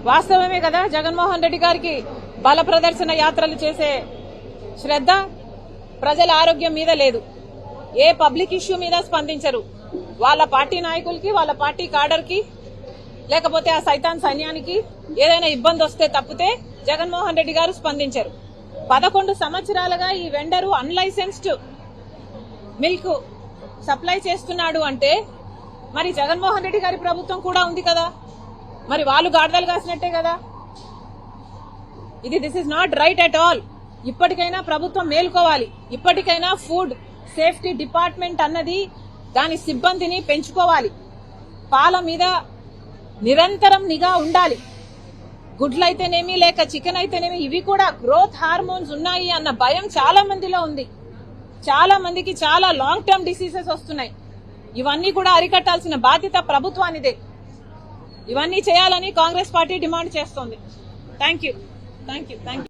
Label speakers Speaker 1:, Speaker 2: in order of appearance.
Speaker 1: వాస్తవమే కదా జగన్మోహన్ రెడ్డి గారికి బల ప్రదర్శన యాత్రలు చేసే శ్రద్ధ ప్రజల ఆరోగ్యం మీద లేదు. ఏ పబ్లిక్ ఇష్యూ మీద స్పందించరు. వాళ్ళ పార్టీ నాయకులకి, వాళ్ళ పార్టీ కాడర్ కి, లేకపోతే ఆ సైతాన్ సైన్యానికి ఏదైనా ఇబ్బంది వస్తే తప్పితే జగన్మోహన్ రెడ్డి గారు స్పందించరు. 11 సంవత్సరాలుగా ఈ వెండరు అన్లైసెన్స్డ్ మిల్క్ సప్లై చేస్తున్నాడు అంటే మరి జగన్మోహన్ రెడ్డి గారి ప్రభుత్వం కూడా ఉంది కదా, మరి వాళ్ళు గాడిదలు కాసినట్టే కదా. This is not right at all. ఇప్పటికైనా ప్రభుత్వం మేల్కోవాలి. ఇప్పటికైనా ఫుడ్ సేఫ్టీ డిపార్ట్మెంట్ అన్నది దాని సిబ్బందిని పెంచుకోవాలి. పాల మీద నిరంతరం నిఘా ఉండాలి. గుడ్లైతేనేమి లేక చికెన్ అయితేనేమి ఇవి కూడా గ్రోత్ హార్మోన్స్ ఉన్నాయి అన్న భయం చాలా మందిలో ఉంది. చాలా మందికి చాలా లాంగ్ టర్మ్ డిసీజెస్ వస్తున్నాయి. ఇవన్నీ కూడా అరికట్టాల్సిన బాధ్యత ప్రభుత్వానిదే. ఇవన్నీ చేయాలని కాంగ్రెస్ పార్టీ డిమాండ్ చేస్తోంది. Thank you.